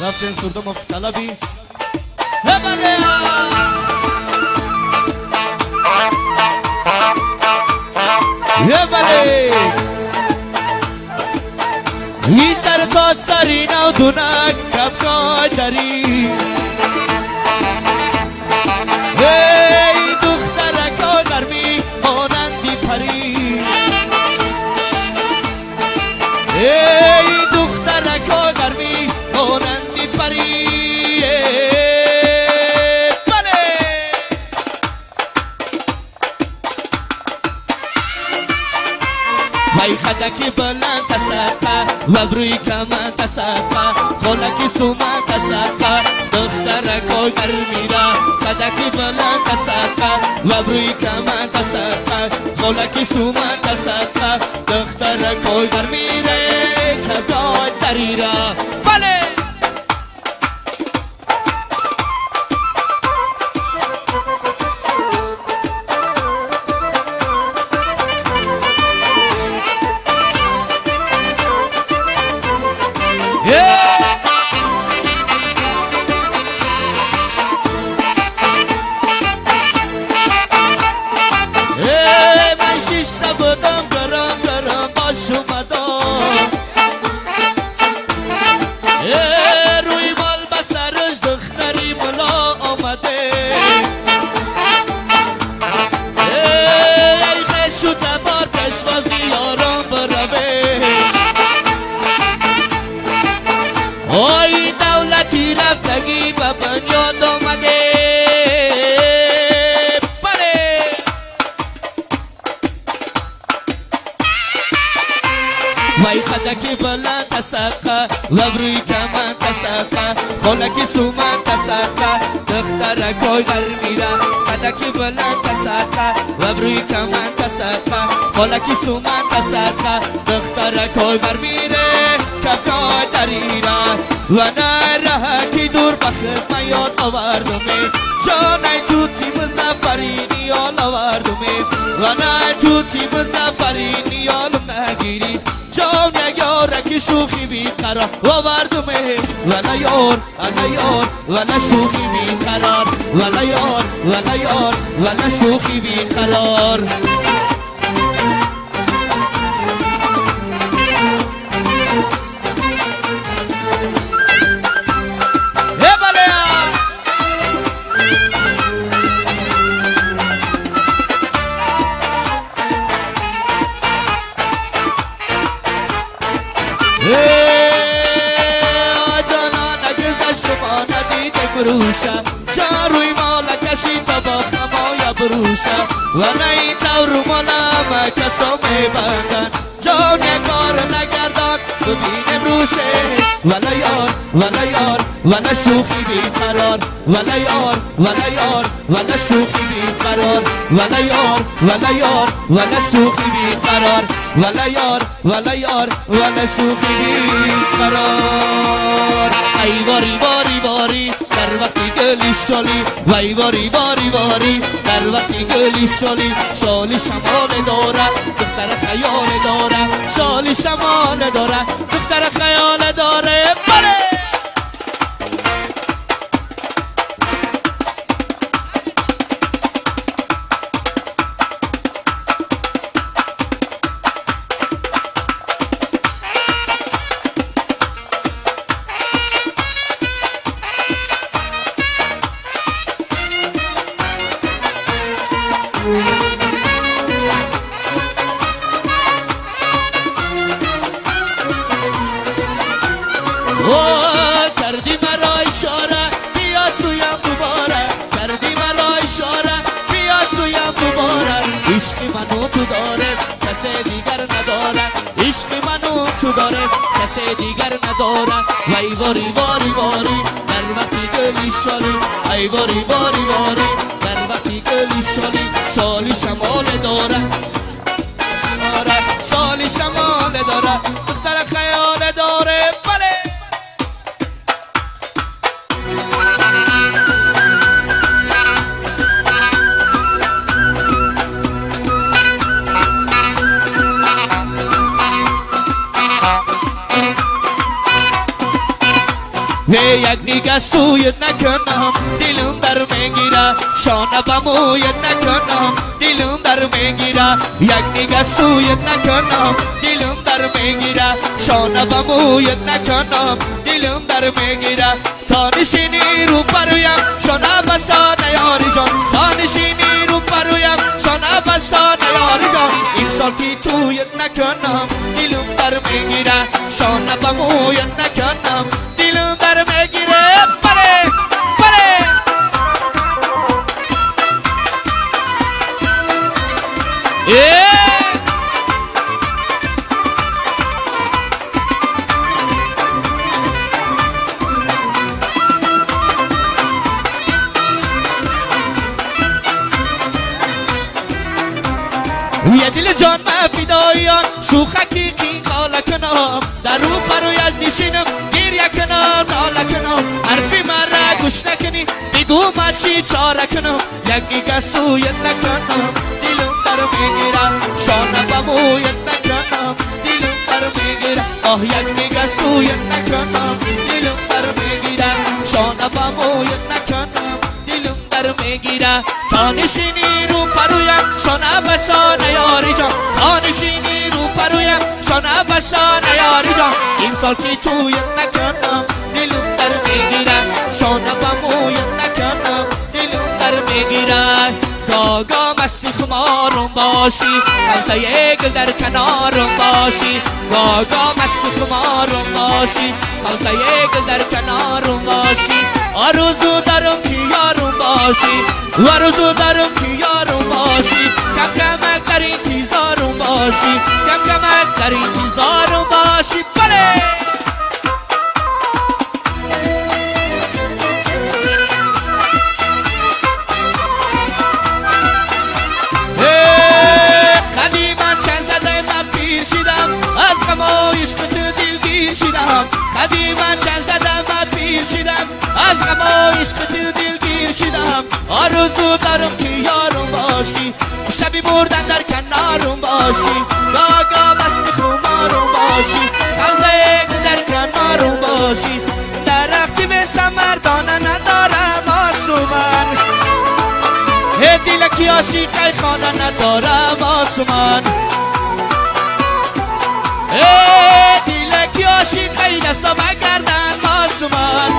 رفتن سرده مفت طلبی بله بله ای سر تا سری نو دونک کبکای داری ای دخترکای گرمی مانندی پری ای دخترکای گرمی مانندی پری وای خدکی بلند تسقه و بروی کمن تسقه خلکی سومن تسقه دخترکای گرمی را خدکی بلند تسقه و بروی کمن تسقه خلکی سومن تسقه دخترکای گرمی را کبای تری را بله من شیشته بودم گرم گرم باش اومدم روی مال بسرش دختری ملا آمده ای خشو تبار پشوازی یارم بروه آی دولتی رفتگی و بنیاد آمده وای خدکی بلند تسقه و بروی کمن تسقه خلکی سومن تسقه دخترکای گرمی را خدکی بلند تسقه و بروی کمن تسقه خلکی سومن تسقه دخترکای گرمی را کبکای دری را و نه رهکی دور بخت من یاد آوردمه جانه توتی مزفرینی یال آوردمه و نه توتی مزفرینی یالم نگیری جان یارکی شوخی بیقرار آوردمه ولا یار ولا یار ولا شوخی بیقرار ولا یار ولا یار ولا شوخی بیقرار جانا نگذشت ما ندیده گروشم جا روی مالا کشی تا با خمای بروشم و نه این طور مالا کسا میبندن جان کار نگردان ببینم روشه ولا یار ولا یار ولا شوخی بیقرار ولا یار ولا یار ولا شوخی بیقرار ولا یار ولا یار ولا شوخی بیقرار ولا یار ولا یار ولا شوخی بیقرار ای واری واری واری در وقتی گلی شالی وای واری واری واری در وقتی گلی شالی شالی شمال داره دختر خیال داره شالی شمال داره دختر خیال داره بله کردی مرا اشاره بیا سویم دوباره کردی مرا اشاره بیا سویم دوباره عشق منو تو داره کسی دیگر نداره عشق منو تو داره کسی دیگر نداره وای واری واری واری در وقتی گلی شالی ای واری واری واری در وقتی گلی شالی شالی شمال داره شالی شمال داره دختر خیال داره بله یک نگاه سویت نکنم دلم در میگیره شانه به مویت نکنم دلم در میگیره یک نگاه سویت نکنم دلم در میگیره شانه به مویت نکنم دلم در میگیره تا نشینی رو پرویم شانه به شانه یاری جان تا نشینی رو پرویم شانه به شانه یاری جان این سال که تویت نکنم دلم در میگیره شانه به مویت نکنم دلم در میگیره پره پره یه دل جان فدایان شوخ حقیقی قاله کنم در رو پرویت نشینم گریه کنم ناله کنم حرفی من را گوش نکنی بگو من چی چاره کنم یک نگاه سویت نکنم دلم در میگیرم شانه به مویت نکنم دلم در میگیرم آه یک نگاه سویت نکنم دلم در میگیرم شانه به مویت نکنم دلم در میگیره تا نشینی رو پرویم شانه به شانه یاری جان تا نشینی رو پرویم شانه به شانه یاری جان این سال که تویت نکنم دلم در میگیره شانه به مویت نکنم دلم در میگیره گاگا مستی خمارم باشی قوزه گل در کنارم باشی گاگا مستی خمارم باشی قوزه گل در کنارم باشی آرزو دارم که یارم باشی آرزو دارم که یارم باشی کم کمک در انتظارم باشی کم کمک در انتظارم باشی بله از غم و عشق تو دلگیر شدم قدیما چند زدم من پیر شدم از غم و عشق تو دلگیر شدم آرزو دارم که یارم باشی شبی مردن در کنارم باشی گاگا مست خمارم باشی قوزه در کنارم باشی درختی به سمردانه ندارم آسومن دل که عاشقی خانه ندارم آسومن دیلکی عاشقی دستا بگردن ماسومان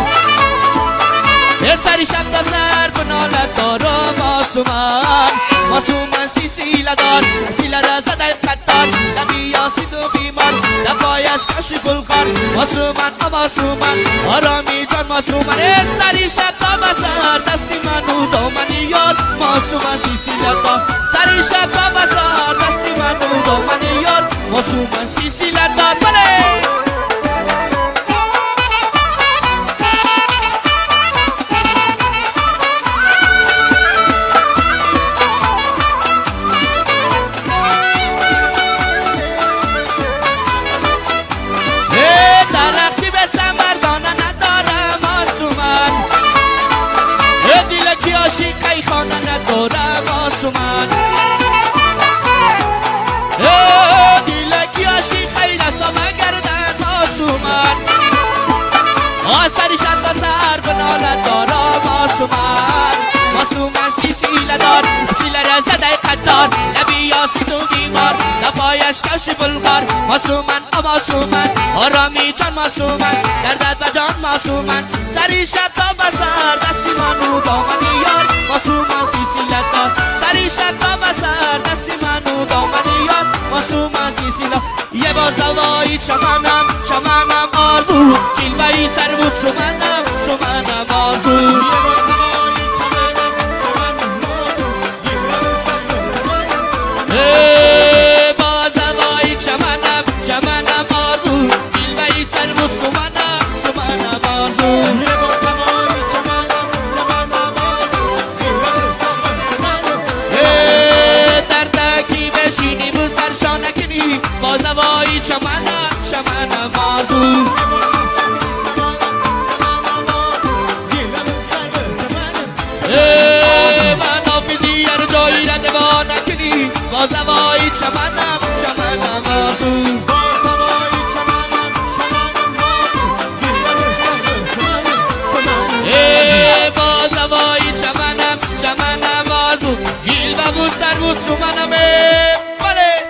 سری شب تا سر بنالت دارم ماسومان ماسومان سیسیله دار سیله را زده قدار لبی یاسید و بیمار لبایش کش گلخار ماسومان ماسومان آرامی جان ماسومان سری شب تا بسر دستی منو دامنی یار ماسومان سیسیله دار سری شب تا بسر دستی منو دامنی یار ماسومان سیسیله دار بله درختی به سمردانه ندارم آسومان دیلکی عاشقی خانه ندارم آسومان دیلکی عاشقی دستا بگردن آسومان سری شد تا سر بنالت دارم آسومان ماسومان سیسیله دار سیله را زده قدار لبی یاسید و بیمار لبایش کش بلغار ماسومان ماسومان آرامی جان ماسومان دردت و جان ماسومان سری شد تا بسر دستی منو دامنی یار ماسومان سیسیله دار سری شد تا بسر دستی منو دامنی یار ماسومان سیسیله یه بازوایی چمنم چمنم آزو جلوهی سر و سمنم سمنم آزو بازوایی چمنم چمنم آزو جلوهی سر و سمنم سمنم آزو در تکی بشینی بو سرشانه کنی بازوایی چمنم چمنم آزو من آفیزی هر جایی را دوانه کنی بازوایی چمنم چمنم آزو قبول سربوس منمه بله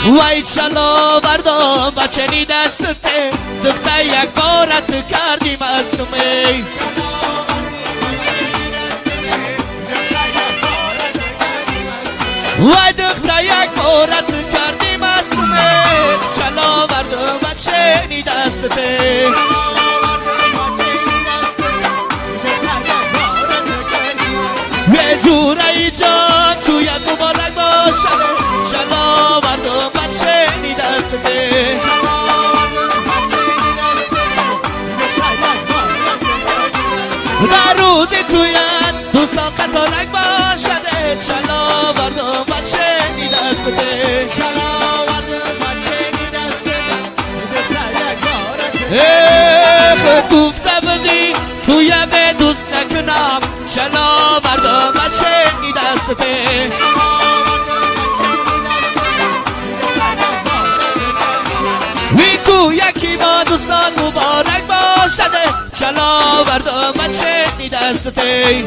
وای چلا بردم بچنی دسته دختر یک بارت کردیم اسمه وای دختر یک بارت کردیم اسمه چلا بردم بچنی دسته یه جوره جان توی مبارک باشه چلا بردم بچنی دسته در روزی تویت دو ساقتانک باشده چلا بردم بچنی دسته گفته بودی توی به دوست نکنم چلا بردم بچنی دسته میگو یکی با دوستان مبارک باشده چلا بردم بچنی دسته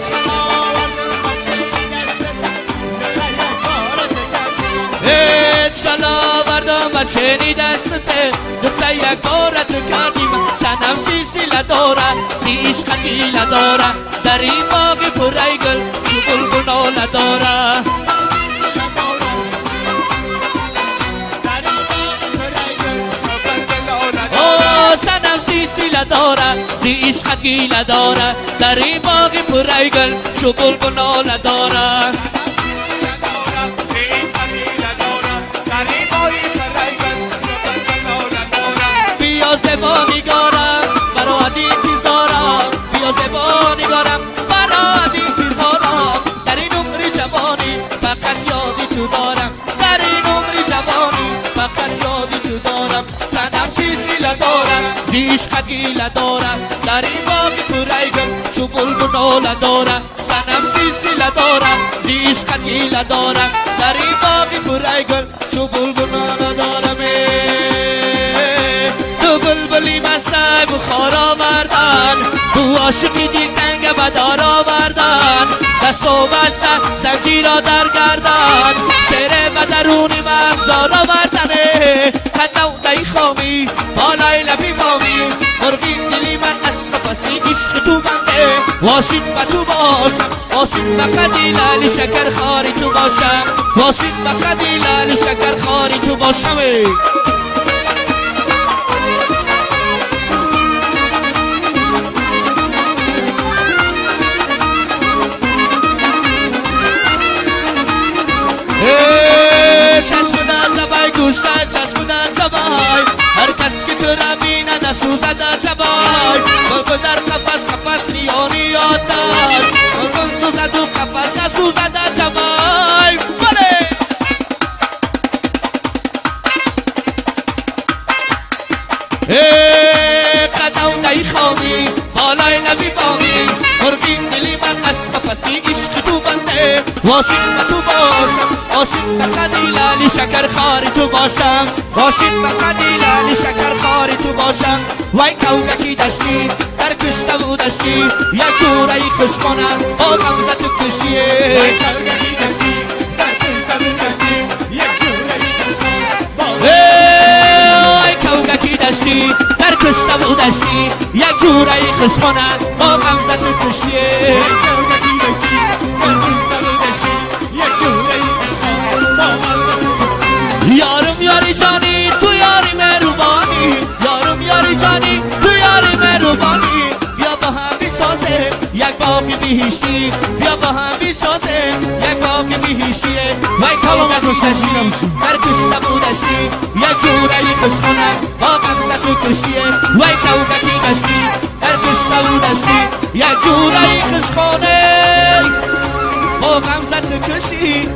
چلا بردم بچنی دسته دختر یک بارت کردیم سنم سیسیل داره سی عشق گیل داره در این باغ پره گل چو بلبل داره سنم سیسیل داره سی عشق گیل داره در این باغ پره گل چو بلبل داره بیا زبانی گارم برات انتظارم بیا زبانی گارم برات انتظارم در این عمر جوانی فقط یادی تو دارم در این عمر جوانی فقط یادی تو دارم سنم سیسیل دارم زی عشقت گیل دارم در این باغ پره‌گل چو بلبل دارم سنم سیسیل دارم زی عشقت گیل دارم در این باغ پره‌گل چو بلبل دارم بلبلی مسته بخار آوردن تو عاشقی دیرتنگ بدار آوردن دست و بستن زنجیر را در گردن شعر بدرونی ممزار آوردنه قدم خامی بالای لبی بامی مرغی دلی من از قفسی عشق تو بنده واشید و تو باشم واشید و قدیلال شکر خاری تو باشم واشید و قدیلال شکر خاری تو باشم چشم در جبای گوشتر چشم در جبای هر کس که تو را بینه نسوزه در جبای بلبل در قفس قفس نیانی آتش بلبل سوزه تو قفس نسوزه در جبای بله قدم دهی خامی بالای لبی بامی مرغی دلی من از قفسی عشق تو بنده واشید و تو باشم واشید و قدیلالی شکر خاری تو باشم واشید و قدیلالی شکر خاری تو باشم وای کوگکی دشتی در کشته و دشتی یک جوره خوش کنم با غمزه تو کشیه وای کوگکی دشتی در کشته و دشتی یک جوره خوش کنم وای کوگکی دشتی در کشته و دشتی یک جوره خوش کنم با غمزه تو کشیه وای کوگکی دشتی در کشته و دشتی یک جوره خوش کنم با غمزه تو کشیه یارم یاری جانی تو یاری مهربانی یارم یاری جانی تو یاری مهربانی بیا با هم بسازه یک باغ بهشتی بیا با هم بسازه یک باغ بهشتیه وای کوگکی دشتی در کشته و دشتی یک جوره خوش کنم با غمزه تو کشیه وای کوگکی دشتی در کشته و دشتی یک جوره خوش کنم با غمزه تو کشیه